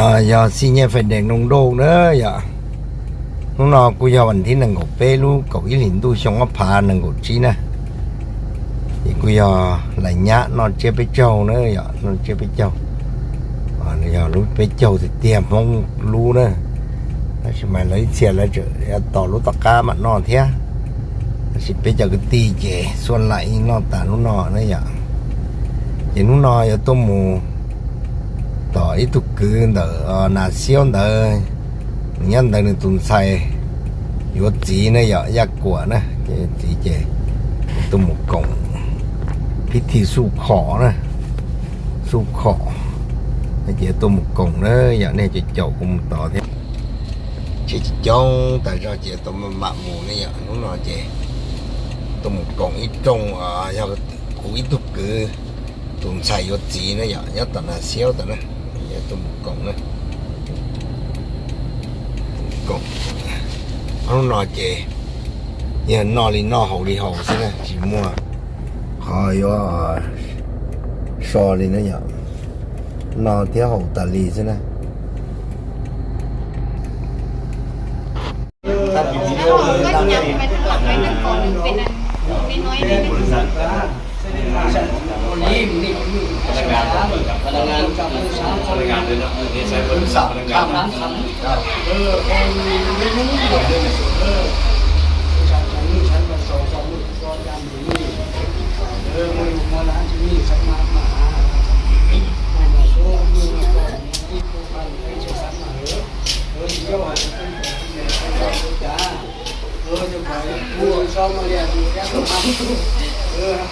giờ xin nhé phải đèn nông đô nữa giờ lúc nào cô giờวันที่หนึ่งcủa bé lu cậu ý lính tu xong áp phá nâng của chi nè thì cô giờ lại nhá nó chơi bé trâu nữa giờ nó chơi bé trâu giờ lúc bé trâu thì tiêm không lu nữa chỉ mày lấy xe lại chợ tỏ lúc tao cá mà nó thế chỉ bé trâu cái tì chè xuân lại nó tả lúc nọ nữa giờ thì lúc nọ giờ tôi mù tỏ ít tục cứ đỡ nà siêu đỡ nhân đỡ tuần say vô chỉ này giờ giác của nè chỉ chè tôi một cổng cái thì su khỏ nè su khỏ cái chè tôi một cổng nữa giờ này chỉ chậu cùng tỏ thế chỉ trong tại sao chè tôi mà mạ mù này giờ nó nói chè tôi một cổng ít trong giờ cũng ít tục cứ tuần say vô chỉ nữa giờ nhất là siêu tao nè tôi một cổng nữa cổng nó nọ chè nhà nọ đi nọ hậu đi hậu thế này chỉ mua hỏi vô so đi nữa nhở nọ theo hậu tà lì thế này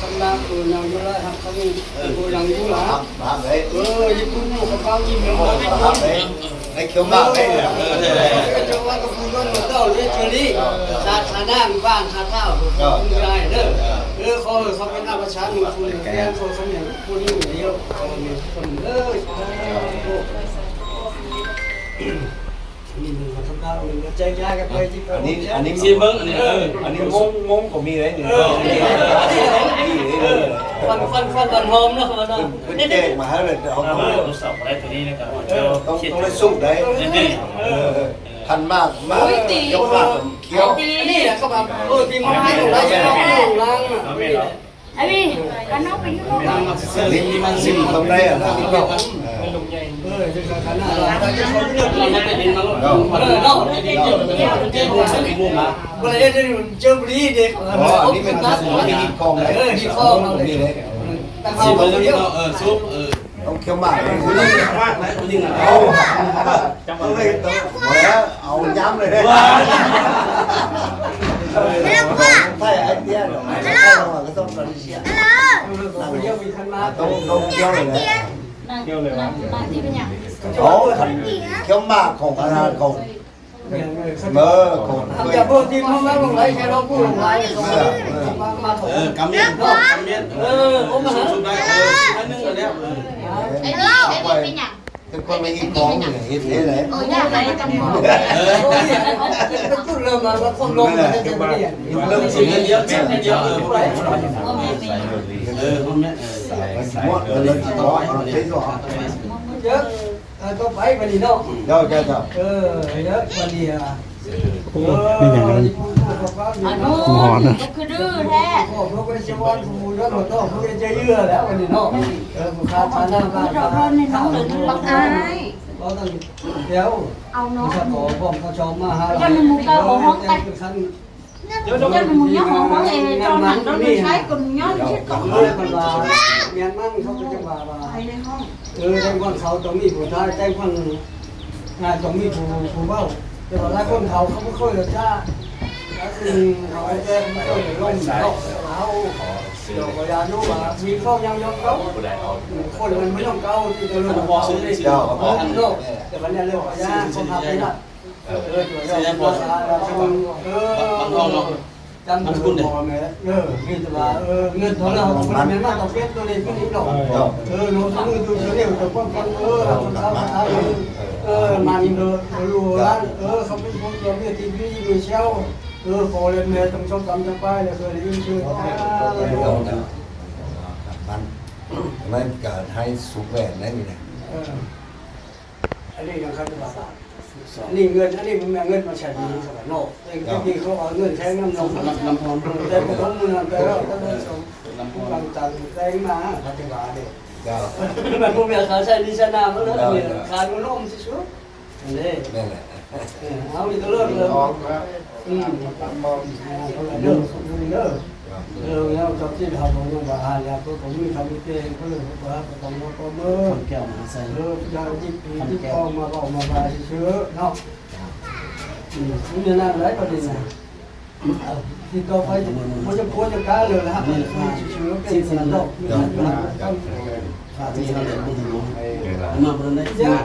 không làm từ nhau vô lại học không ngồi làm vô lá đi cũng mua cái bao nhiêu người đấy kiểu bao đây là cho qua cái phun nó đầu lên chơi đi thà nam vàng thà thảo không ai nữa không cái nào mà sáng mình phun đen không nhận phun nhiều phần mình không cao mình chơi ra cái bay chứ anh đi xin vâng anh đi mông của mi đấy phần hôm nữa cái chè mà hết rồi không không lấy sụp đấy thành mạc giống mạc kéoนี่แหละเขาแบบทีมให้ของเราจะต้องลงไอ้พี่กันน้องไปยุ่งกัน lính mang xìm không đây à là lính đâu chơi b리 đi đi mình đi con đấy đi con đi đấy xin vâng giúp ông kêu mãi nhưng là đâu trong đây ông dám rồi đấy thay anh tia rồi thay rồi cái tông rồi xia tông kêu rồi đấy kêu lời mà đó thành kêu mà không phải là không mơ không giờ bố team không có lồng lấy xe đâu cũng lồng lấy cảm nhận ôm mà xuống đây anh nâng rồi đấy cái con mấy cái con này thế đấy chút lơm mà nó không lồng mà lơm chỉ nên nhớ chết nên nhớ hôm nay muộn lần chỉ có thấy rõ chứ có phải vậy gì đâu đâu cho đâu nhớ vậy gì ngonคือดื้อแท้เขาก็จะวันฟูแล้วหมดต้องเขาจะเยื่อแล้ววันนี้เนาะข้าทานน้ำข้า เราเริ่มในน้องถึงบักอาย ก็ต้องเดี๋ยว เอาน้อง จะขอผมเขาชมมาหา cho nên một cái ổ hóng tay cho nên một nhóm ổ hóng này cho nặng đó mình thấy cùng nhóm chết còn คนว่าเมียนมั่งเขาก็จะว่า thầyในห้อง แต่คนเขาต้องมีผู้ชายแต่คนงานต้องมีผู้เบ้าแต่ว่าหลายคนเขาไม่ค่อยจะจ้าแล้วคือเขาแจ้งไม่ค่อยจะร่วมเขาเดี๋ยวก็ยานุว่ามีข้อยังยกเขาคนมันไม่ต้องเก้าที่จะเรื่องบอกซื้อได้สิแต่วันนี้เรื่องยาคนทำไปละจำคุณพอไหมนี่จะว่าเงินของเรามันไม่มาต้องเก็บตัวเล็กตัวนี้หรอกน้องซื้อดูเร็วแต่คนเราคนเขามันรู้ร้านเขาเป็นคนเดียวเนี่ยทีวีดูเชลพอเล่นเนี่ยต้องชมจำจำไปเลยเคยได้ยินชื่อ มันcả hai số vẹn đấy này อันนี้ยังคันว่าอันนี้เงินอันนี้มันเงินมาใช้ดีสมัยโลกแต่ที่เขาเอาเงินใช้น้ำนมน้ำพรแต่ผมต้องมือไปแล้วต้องส่งผู้กำจัดแรงมาพัฒนาเด็กมันพวกเมียเขาใช้ดิฉันน้ำแล้วเนี่ยขาดมันล่มชิชุนี่นั่นแหละเอาอีกตัวเลือกเลยเรื่องเรื่องจบที่ทำของยังบ้าแล้วก็ผมมีทำเองก็เลยว่าต้องมาประเมินแก้วมาใส่ยาจิบจิบออกมาบอกมาบาเชื้อเนาะนี่นั่นไรประเด็นนะที่ต่อไปมันจะพ้นจากการเลยนะครับเชื้อเป็นสารโรคขาดที่เราเรียนพูดถึงมาประเด็นเยอะ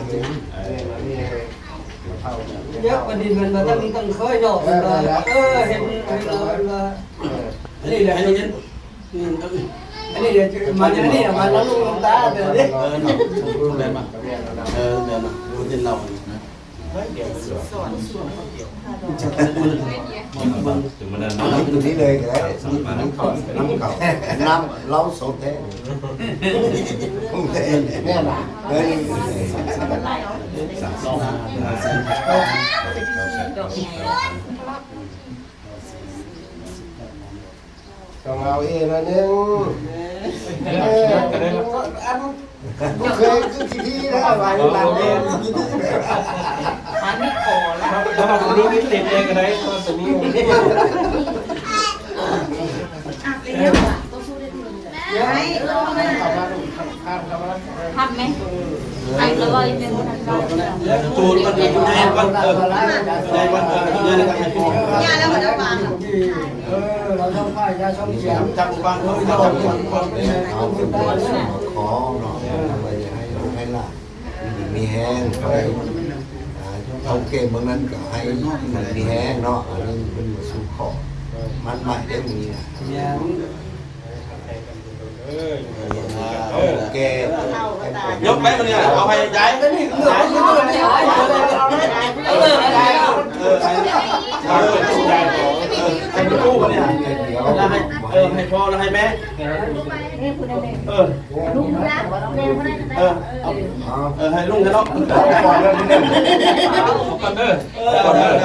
เยอะประเด็นมันมาตั้งเคยเนาะเห็นนี่แหละอันนี้เดี๋ยวมันนี่มันแล้วลุงตาเดี๋ยวนี้เนาะเดินมาเดินมาดูดินเราถึงมันนั้น ตรงนี้เลยก็ได้น้ำเก่าน้ำเราสดแท้คงแท้แน่ละเฮ้ยต้องเอาเองนะนึงก็เคยขึ้นที่นะไปหลังเองอันนี้ขอแล้ว ถ้าเราดูนี่ติดเองก็ได้ตัวนี้ทำไหมไอ้ละลอยเป็นคนทำ ตูนมันเป็นแรงวันแรงวันเนี่ยนะครับให้พ่อย าแล้วมันจะฟัง เราต้องพ่ายยาช่องเสียง จับฟังเขาจับฟังคน เอาเป็นบอลของเนาะไปให้ล่ะมีแห้งไปเอาเกมบางนั้นก็ให้มันมีแห้งเนาะอันนี้เป็นสู่ขอมันใหม่ได้มีนะแก ยกไปมันเนี่ยเอาให้ย้ายไปนี่ย้ายให้ตู้มันเนี่ยแล้วให้พ่อแล้วให้แม่ลุงรักเร็วได้ให้ลุงให้น้องก่อนเลยก่อนเด้อก่อนเด้อ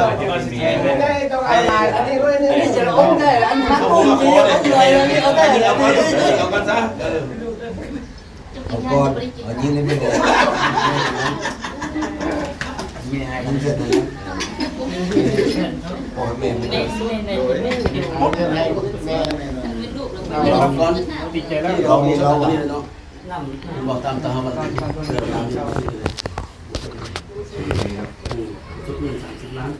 ต้องอะไรอันนี้ด้วยนี่จะล้มได้อันนั้นล้มจริงเลยนี่เอาได้เอากันซะเอาก่อนเอายิงเลยไม่ได้มันเสร็จแล้วพอแม่ไม่ได้หมดให้แม่รับก่อนติดใจแล้วเราเนาะบอกตามตามันเรื่องตามทุกเงิน30 ล้าน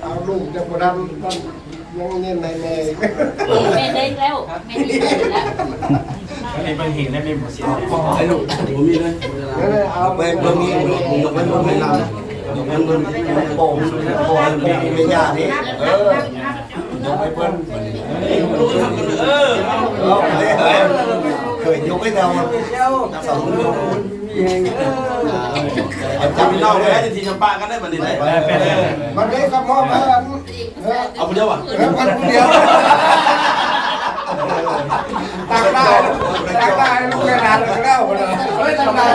เอาลูกจะประดับยังเงี้ยในแม่แม่ได้แล้วแม่ได้แล้ว เป็นหินและเป็นหมดเสีย ไอ้ลูกผมมีเลยเอาไปเบิ่งนี้ยกไปเบิ่งให้เรายกไปเบิ่งโป่งเป็นยานี่ยกไปเบิ่งเคยยกให้เราสองลูกจำพี่น้องไว้ให้ทีชมปากันได้บัดนี้ได้มันได้คำมอบเอาคนเดียวอ่ะมันคนเดียวตั้งได้ลูกแค่นั้นเลยแล้วเลยตั้งได้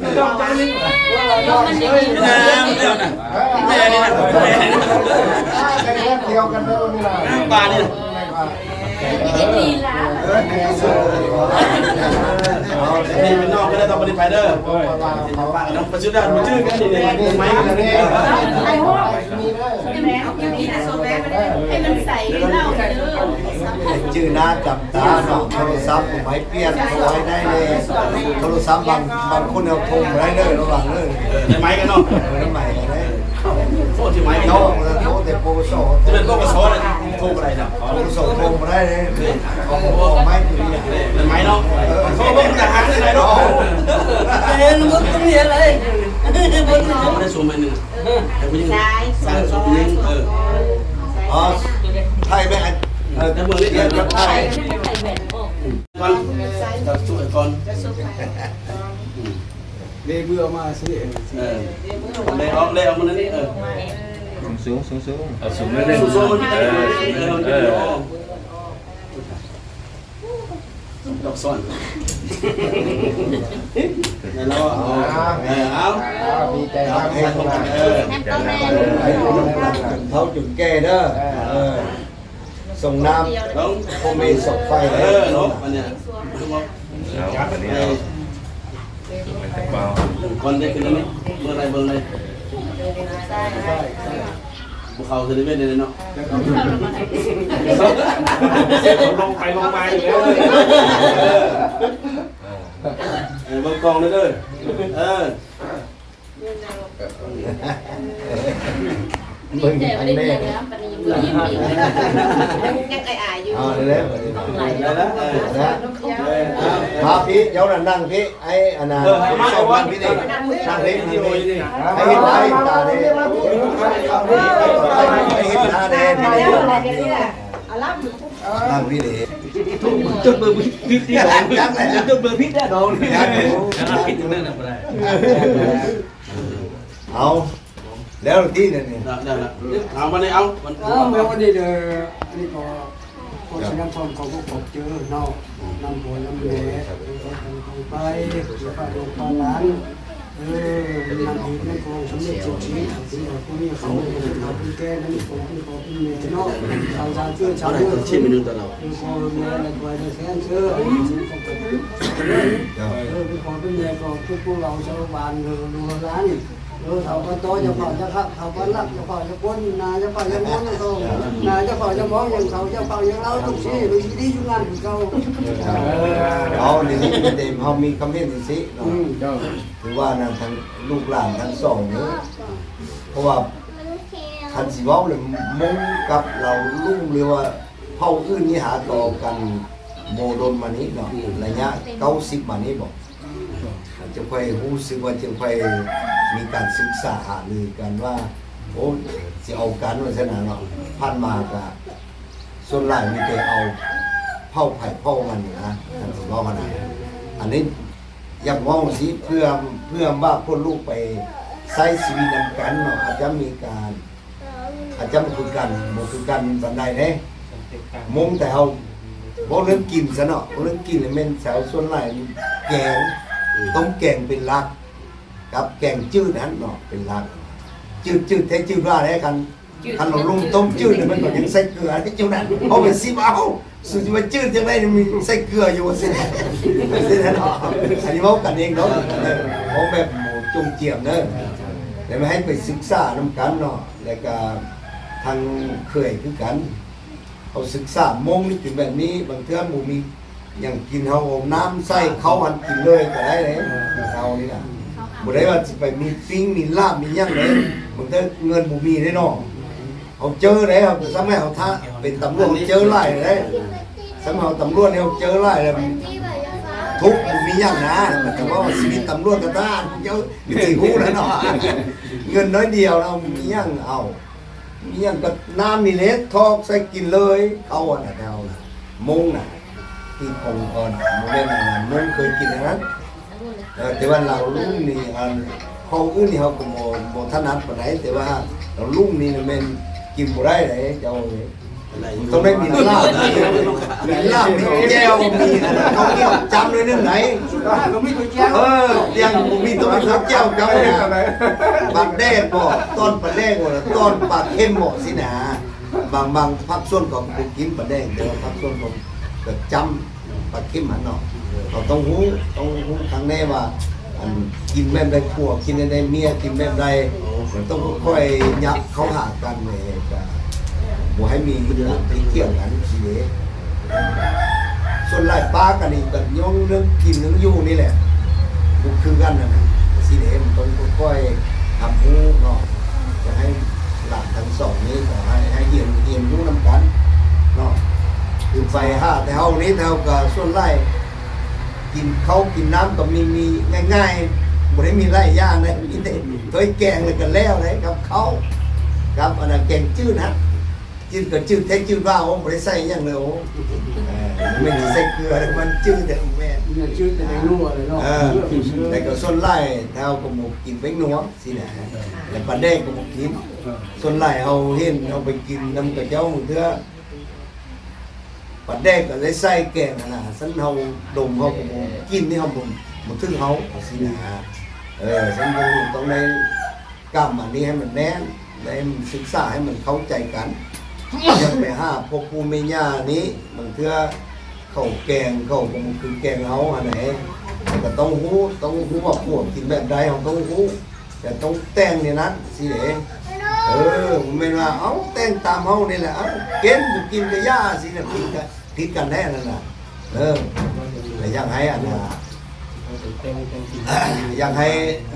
เดียวกันเลยนี่นะปลาเนี่ยดีแล้วนี่เป็นนอกก็ได้ต้องบริไฟเดอร์ปลากันต้องประชุมได้มาชื่อกันดีเลยไหมกันนี่ไอ้ห้องแม่ยังมีแต่โซแม่ให้มันใส่เหล้าเด้อชื่อหน้าจับตาเนาะโทรศัพท์ไม้เปลี่ยนเอาไว้ได้เลยโทรศัพท์บางคนเอาทุ่มได้เลยระหว่างเลยได้ไหมกันเนาะได้ไหมกันได้โทษที่ไหมกัน โน้ เนาะ โน้แต่โปรโซจะเป็นโปรโซเลยโทรอะไรนะโปรโซโทรมาได้เลยเอาไม้ตัวนี้ได้ไหมเนาะโทรมันจะหาได้ไหนเนาะเรียนมันต้องเรียนอะไรบนน้องได้สูงมาหนึ่งแต่ผู้หญิงสร้างสูงนึงอ๋อไทยแม่แต่เมืองนี้เรียนกับไทยก่อนจะสวยก่อนเลี้ยเบื่อมาสิเลยเอามันนี่สูงสูงเลยสูงมันพี่ได้ ดอกซ่อนแล้วเราเอา ดีใจ ค ค รั รั บบ ให้ตรงกัน แม่ก็แม่ ให้ตรงกันเท่าจุดแก่เด้อส่งน้ำ น้อง คงมีศพไฟ น้องอันเนี้ยคือว่า ครับอันนี้เรามันจะเบา คนได้ขึ้นแล้วนี่เบอร์อะไรบุเขาจะได้ไม่ได้เนาะ ลงไปลงมาอยู่แล้ว เบอร์กองเลยเด้อมึง เดี๋ยว อัน ได้ นี้ เรียนแล้วปนิยมยิ้มอีกยังอายอยู่ เอาเลยแล้ว ได้แล้ว มาพี่เดี๋ยวนั่งพี่ไอ้อันนั้นส่งนั่งพี่ดินั่งพี่นี่ไอ้เห็นไอ้ตาเนี่ยไอ้เห็นตาเนี่ยนั่งพี่ดิ จดเบอร์พิษที่โดนจดเบอร์พิษได้โดนพิษตรงนั้นนะไม่ได้ เอาแล้วที่เนี่ย ได้ละเอามาเลยเอามัน เมื่อวันนี้เด้อนี่ก็คนแสดงความเขาก็พบเจอเนาะนำหัวน้ำแดงไปไปลงปลาล้านนำหินนั่นของสมเด็จเจ้าชีที่เราผู้นี้เขาเป็นเขาเป็นแก่นั่นของเป็นเขาเป็นเมย์เนาะชาวชาเชื่อชาวเชื่อ ชิมไปนึงตลอด คือพอเมย์อะไรไปแค่เชื่อสิ่งของผมคือพอเป็นเมย์ก็คือพวกเราชาวบ้านดูร้านเขาก็โตจะเผาจะขับเขาก็รับจะเผาจะก้นนาจะเผาจะม้วนเขานาจะเผาจะมองอย่างเขาจะเผาอย่างเราทุกที่ดูที่ยุ่งงานของเขา เอาในนี้เต็มเขามีคำเห็นสิเนาะถือว่านั่นทั้งลูกหลานทั้งสองนี้เพราะว่าคันสิเว้าเลยมุงกับเราลุ่งหรือว่าเผ่าอื่นนี่หาต่อกันโมดนมานี้เนาะระยะ90มานี้บอกจะค่อยรู้สึกว่าจะค่อยมีการศึกษาหารือกันว่าโอ้จะเอากันว่าซะนะเนาะผ่านมาก็ส่วนหลายมีแต่เอาเผ่าไผ่เผ่ามันนะท่านสิว่ามันอันนี้อยากมองสิเพื่อว่าคนลูกไปใช้ชีวิตนำกันเนาะอาจจะมีการอาจจะบ่คือกันบันไดเด้มงแต่เอาบ่เรื่องกินซะเนาะบ่เรื่องกินเลยแม่นแถวส่วนหลายแกงต้มแกงเป็นหลักกับแกงจืดนั้นเนาะเป็นหลักจืดแท้จืดว่าได้กันคันเราลุงต้มจืดเนี่ยมันก็ยังใส่เกลือที่จุนั้นเอาไปซิมเอาสุดที่ว่าจืดจังได๋มีใส่เกลืออยู่สิเนาะอันนี้เว้ากันเองเนาะเอาแบบหมูจงเจียมเด้อแล้วไม่ให้ไปศึกษานำกันเนาะแล้วก็ทางเคยคือกันเขาศึกษามงนี่เป็นแบบนี้บางเทื่อหมู่มีอย่างกินเฮาเอาน้ำใส่เขาหันกินเลยก็ได้เลยเอานี่น่ะบ่ได้ว่าสิไปมีปิ้งมีลาบมีหยังเลยบางเทื่อเงินบ่มีได้เนาะเอาเจอได้ครับสมัยเฮาถ้าเป็นตำรวจเจอหลายได้สมัยเฮาตำรวจเนี่ยเจอหลายแล้วทุกบ่มีหยังนะแต่ว่าชีวิตตำรวจก็ตาเจอมีสิฮู้แล้วเนาะเงินน้อยเดียวเรามีหยังเอามีหยังก็น้ำนี่เล็ดทอกใส่กินเลยเอาอ่ะนะเอาน่ะมงน่ะที่คงก่อนโมเดลนั้นมงเคยกินอย่างนั้นแต่ว่าเราลุ่งนี่เขาอื่นนี่เขาก็โมถนัดปานไหนแต่ว่าเราลุ่งนี่มันกินบ่ได้เลยเจ้าต้องได้มีลาบมีลาบมีแก้วมีเขาเกี่ยวจำเลยนึงไหน ก็มีตัวแจ้ง ยังมีตัวมีแก้วจำเลยปากแดงบ่ต้นปลาแดงบ่ต้นปลาเข้มบ่สินะบางภาคส่วนของกินปลาแดงแต่ว่าภาคส่วนของก็จำปลาเข้มหันเนาะเราต้องรู้ครั้งแน่ว่ากินแบบใดผัวกินแบบใดเมียกินแบบใดต้องค่อยยับเข้าหากันเลยก็บ่ให้มีเรื่องที่เกี่ยวกันทีเดียวส่วนหลายป้ากันนี่ก็ย่องเรื่องกินเรื่องอยู่นี่แหละบุกคือกันนะทีเดียวมันต้องค่อยทำหูเนาะจะให้หลานทั้งสองนี้ก็ให้เรียนรู้นำกันเนาะคือไฟห้าแต่เฮานี้เท่ากับส่วนไร่กินเขากินน้ำก็มีง่ายๆบ่ได้มีไร่ย่างเลยมีแต่ตัวแกงเลยก็แล้วเลยครับเขาครับอันนั้นแกงจืดนะจืดก็จืดแท้จืดว่าโอ้บ่ได้ใส่หยังเลยโอ้ไม่ได้ใส่เกลือมันจืดแต่แม่ เนี่ยชื่อแต่ในนัวเลยเนาะ แต่ก็ส่วนไร่เท่าก็หมกกินเป็กนัวสินะแล้วปลาแดงก็หมกกินส่วนไร่เฮาเห็นเอาไปกินนำกับเจ้าเถื่อ ปลาแดกก็เลยใส่แกงนะฉันเฮาดมเฮากินนี่เฮาบ่ถึงเฮาสินะฉันต้องได้กำอันนี้ให้มันแน่นได้ศึกษาให้มันเข้าใจกันอย่าไปหาพวกปู่แม่ย่านี้บางเทื่อเข้าแกงเข้าบ่คือแกงเฮาอันไหนก็ต้องรู้ว่าพวกกินแบบใดเฮาต้องรู้แต่ต้องแต่งนี่นั้นสิเด้มันไม่ว่าเอาแต่งตามเฮานี่แหละเอากินกับย่าสิน่ะผิดกันแน่นั่นน่ะแต่อยากให้อันน่ะอยากให้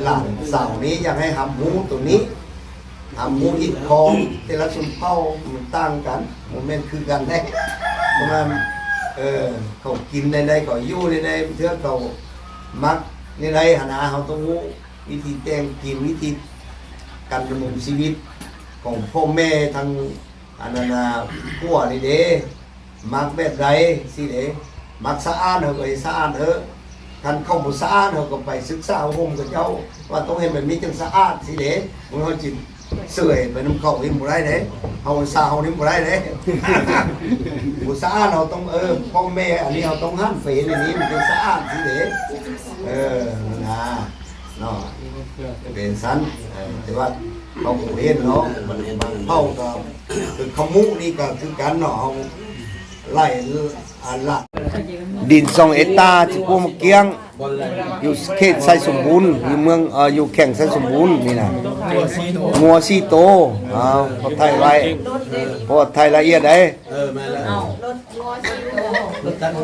หลานสาวนี้อยากให้หำหมูตัวนี้หำหมูอิดทองแต่ละสุนเผ่ามันต่างกันมันแม่นคือกันแน่เพราะว่าเขากินได้ก็อยู่ได้เทื่อเขามักได้หนาเฮาต้องรู้วิธีแต่งกินวิธีการดำเนินชีวิตของพ่อแม่ทางอันนั้นผัวนี่เด้มักแบบใดสิเด้มักสะอาดเฮาก็ให้สะอาดเถอะคันเข้าบ่สะอาดเฮาก็ไปศึกษาห่มกับเจ้าว่าต้องให้แบบนี้จังสะอาดสิเด้มึงเฮาจิเสื่อยไปนำเข้าเฮ็ดบ่ได้เด้เฮาสะเฮานี่บ่ได้เด้บ่สะอาดเฮาต้องพ่อแม่อันนี้เฮาต้องหั่นเฟรอันนี้มันจะสะอาดสิเด้นะเนาะเป็นสันแต่ว่าเขาเห็นเนาะมันบางเผ่าก็คือขมุนี่ก็คือการเนาะเอาไล่อันละดิน2 เอตาที่พวกมะเกียงอยู่เขตไซสมบูรณ์อยู่เมืองอยู่แข่งไซสมบูรณ์นี่นะงัว4 โตพอไทยไว้พอไทยละเอียดได้มาแล้ว รถจักรเ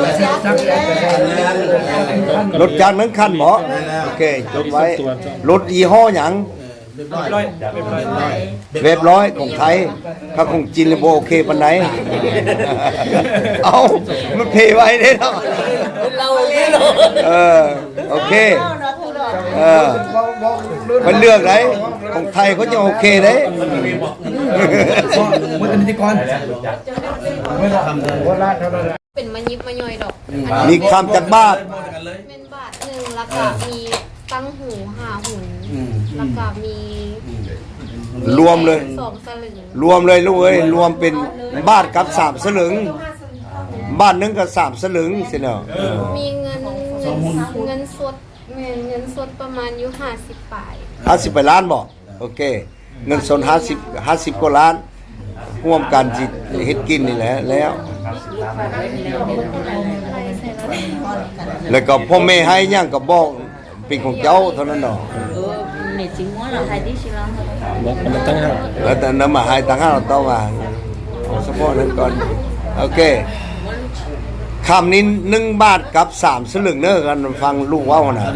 ลย รถจักรนั้นคันบ่โอเคจดไว้รถยี่ห้อหยังเว็บร้อยของไทยถ้าของจีนเลยบ่โอเคปานไหนเอามันเพไว้เด้เนาะโอเคมันเลือกไหนของไทยเขาจะโอเคเด้มันเป็นนิติกรไม่ทำเป็นมายิบมาย่อยดอก มีคำจากบาทเป็นบาทหนึ่งแล้วก็มีตั้งหู5 หุ่นแล้วก็มีรวมเลย2 สลึงรวมเลยลูกเอ้ยรวมเป็นบาทกับ3 สลึงบาทนึงกับ3 สลึงสิเนาะมีเงินสดประมาณอยู่50 ปลาย50 ไปล้านบ่โอเคเงินสด50 กว่าล้านร่วมกันสิเฮ็ดกินนี่แหละแล้วก็พ่อแม่ให้หยังก็บอกเป็นของเจ้าเท่านั้นเนาะmẹ chỉ muốn là hai tí xíu lắm thôi. Mình tăng hao. Là nó mà hai tăng hao là to mà. Số bộ nên còn. Ok. คำนี้1 บาทกับ3 สลึงเด้อกันฟังลูกเว้าน่ะ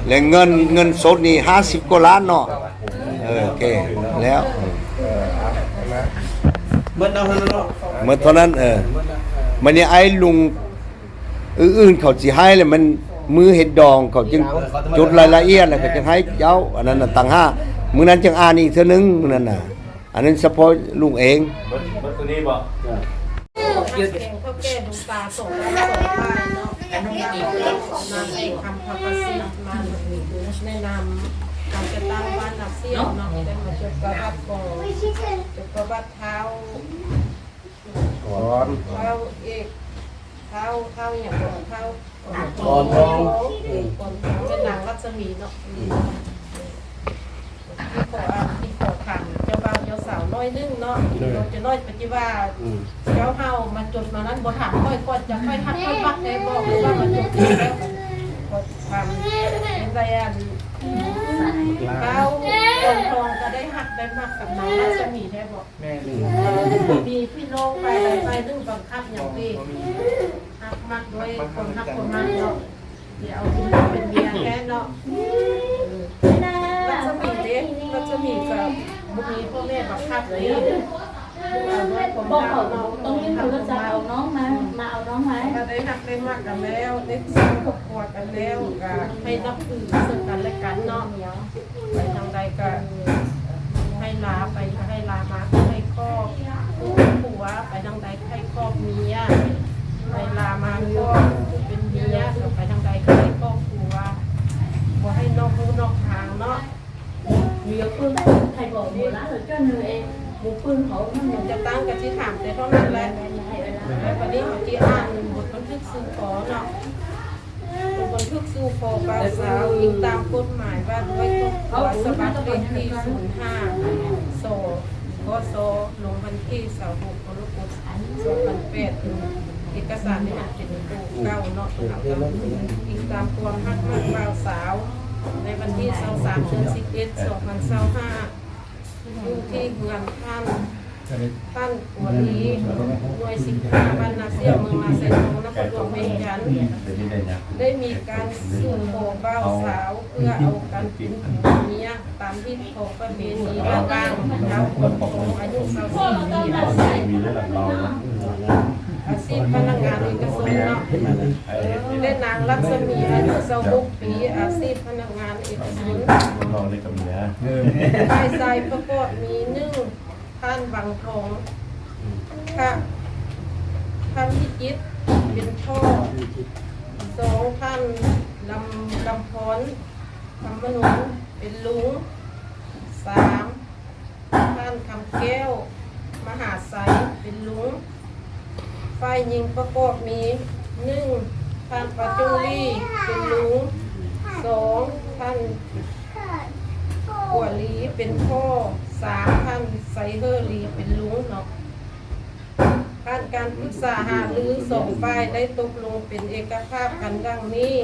แล้วเงินสดนี่50 กว่าล้านเนาะโอเคแล้วเมื่อเท่านั้นเนาะเมื่อเท่านั้นมันนี่ไอ้ลุงอื่นๆเขาสิให้แล้วมันมือเฮ็ดดองเขาจึงจดรายละเอียดแล้วก็จะให้เจ้าอันนั้นน่ะตัง5มื้อนั้นจึงอ่านอีกเทื่อนึงมื้อนั้นน่ะอันนั้นเฉพาะลุงเองตัวนี้บ่เขาแก้ดูตาส่งแล้วส่งมาเนาะน้องอีกมาให้คำพระประสิทธิ์มาแนะนำการจะตั้งบ้านนักเสี่ยวเนาะได้มาจดประวัติก่อนจดประวัติเท้าเอกเท้าอย่างเท้าก่อนท้องเป็นนางรัศมีเนาะที่ขอขังเจ้าบ่าวเจ้าสาวน้อยนึงเนาะเราจะน้อยปฏิว่าเจ้าเฮามาจดมานั้นบ่ถามค่อยก่อนจะค่อยทักค่อยปักได้บอกว่ามาจดแล้วก็ทำเป็นไรอันเท้าคนทองก็ได้หักได้มากกับนางรัศมีได้บอกมีพี่น้องไปนึงบังคับอย่างนี้หักมากด้วยคนหักคนมากเนาะเดี๋ยวเอาเป็นเมียแค่เนาะรัศมีเด็กรัศมีกับบุมีพ่อแม่บังคับเลยบอกเขาต้องยื่นโทรศัพท์เอาน้องมาเอาน้องมาได้หักได้มากกันแล้วได้สร้างครอบครัวกันแล้วก็ให้นับถือซึ่งกันและกันเนาะไปทางใดก็ให้ลาไปให้ลามาให้ครอบผัวไปทางใดให้ครอบเมียให้ลามาก็เป็นเมียไปทางใดก็ให้ครอบครัวบ่ให้นอกรูนอกทางเนาะมีเพื่อนใครบอกหมดแล้วหรือเจ้าหนูเองบุกปืน khổ nó จะตั้งกับที่ถามแต่เท่านั้นแหละแล้ววันนี้เขาที่อ่านบทบันทึกสู่ขอเนาะบทบันทึกสู่ขอบ่าวสาวยิงตามกฎหมายว่าด้วยกฎสบัดเลขที่05โซกสลงวันที่26กรกฎาคม2008เอกสารในหันเป็นตู้เก้าเนาะยิงตามความฮักมากบ่าวสาวในวันที่23เดือน11 2025อยู่ที่เมืองท่านหัวนี้หน่วย15บ้านนาเซียเมืองนาเซโนนครหลวงเวียงจันทร์ได้มีการสู่ขอบ่าวสาวเพื่อเอากันเป็นผัวเมียตามที่ขอประเพณีระหว่างชาวคนของอายุ24ปีอาชีพพนักงานเอกชนเนาะได้นางลักษมีอายุ26ปีอาชีพพนักงานเอกชนฝ่ายชายประกอบมี1ท่านวังทองค่ะท่านพิจิตรเป็นพ่อ2ท่านลำพรคำมนุนเป็นลุง3ท่านคำแก้วมหาไสเป็นลุงฝ่ายหญิงประกอบมี1ท่านปาจุลีเป็นลุง2ท่านกัวลีเป็นพ่อ3ท่านไซเฮอร์ลีเป็นลุงเนาะการปรึกษาหารือ2ฝ่ายได้ตกลงเป็นเอกภาพกันดังนี้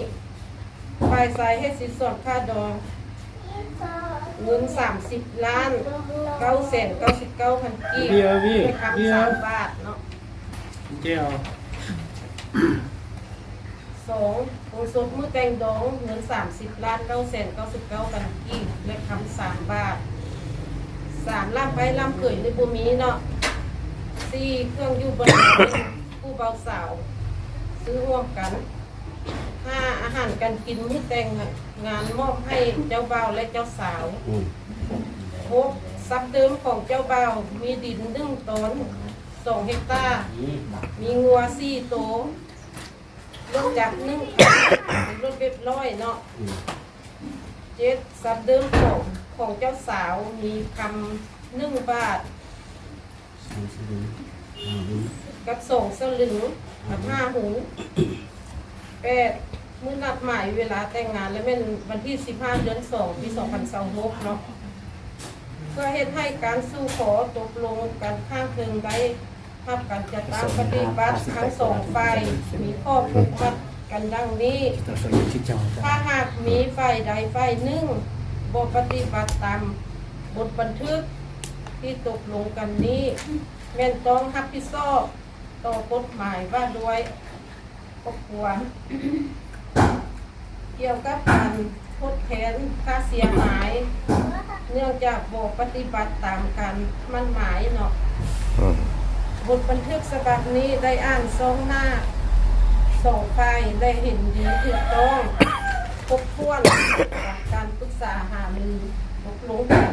ฝ่ายชายให้สินสอดค่าดองเงิน30 ล้าน 999,000 กีบด้วยคำ3 บาทเนาะ2โอสถมือแต่งดองเงิน30 ล้าน 999,000 กีบและคำ3 บาท3ล่ำไปล่ำเขยในบุมีเนาะ4เครื่องอยู่บนผู้เบาสาวซื้อร่วมกัน5อาหารการกินมื้อแต่งงานมอบให้เจ้าบ่าวและเจ้าสาว6ทรัพย์เดิมของเจ้าบ่าวมีดิน1 ตน 2 เฮกตาร์มีงัว4 ตัวรถจักร1 คันรถเรียบร้อยเนาะ7ทรัพย์เดิมของเจ้าสาวมีคำ1 บาทกับ2 สลึงกับ5 หุง8มื้อนัดหมายเวลาแต่งงานและเป็นวันที่15 เดือน 2 ปี 2026เนาะเพื่อเฮ็ดให้การสู่ขอตกลงกันข้างเคิงได้รับการจัดตั้งปฏิบัติทั้ง2 ฝ่ายมีข้อผูกมัดกันดังนี้ถ้าหากมีฝ่ายใดฝ่ายหนึ่งบ่ปฏิบัติตามบทบันทึกที่ตกลงกันนี้แม่นต้องรับผิดชอบต่อกฎหมายว่าด้วยครอบครัวเกี่ยวกับการทดแทนค่าเสียหายเนื่องจากบ่ปฏิบัติตามกันมั่นหมายเนาะบทบันทึกฉบับนี้ได้อ่าน2 หน้า2 ฝ่ายได้เห็นดีถูกต้องครบถ้วนการปรึกษาหารือตกลงกัน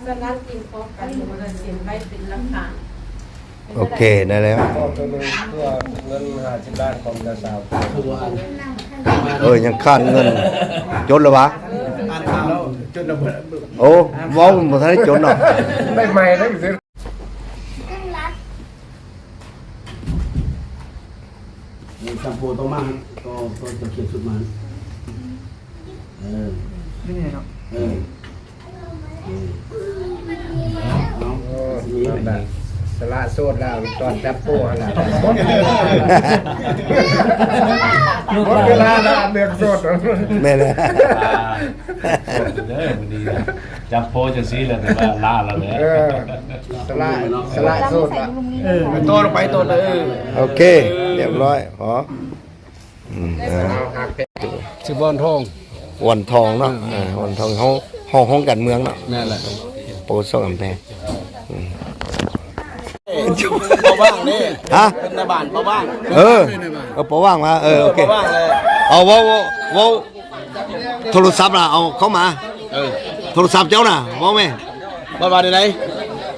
ฉะนั้นจึงขอการลงรายเซ็นไว้เป็นหลักฐาน โอเคได้แล้ว ตัวนึงเพื่อเงิน50 ล้านของเจ้าสาว ยังขาดเงินจนหรอวะ อ่านข่าวแล้วจนระเบิด โอ้ว้าวมันบ่ทันได้จนหรอก ได้ใหม่ได้สิจำโพต้องมาก็จะเขียนสุดมันนี่ไงเนาะเอาสละโซดแล้วตอนจับโป้แล้วหมดเวลาแล้วเดือดโซด แม่เลย เด้อมันดีนะจับโพจังซี่แหละแต่ว่าล่าแล้วแหละ สละโซดละโตลงไปโตเลย โอเคเรียบร้อยขอ ชื่อบอลทอง วันทองเนาะวันทองห้องการเมืองเนาะ นั่นแหละ โปรโซกำแพง พอว่างนี่ ฮะ เป็นในบ้านพอว่าง โปรว่างมาโอเค พอว่างเลย เอาว้าโทรศัพท์นะเอาเข้ามาโทรศัพท์เจ้าน่ะว่าไหม บ้านบ้านไหน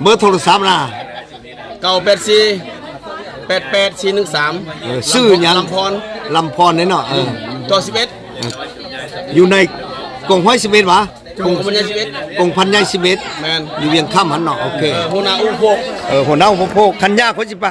เบอร์โทรศัพท์น่ะ 984 ชื่อหยัง ลำพร ลำพรเนี่ยเนาะ ตัว11 อยู่ในกงห้อย11วะ กงพันยาชีวิต กงพันยาย11 แมน อยู่เวียงค่ำหันเนาะโอเค หัวหน้าอุ้มพก หัวหน้าอุปโภคคันยากเขาสิไป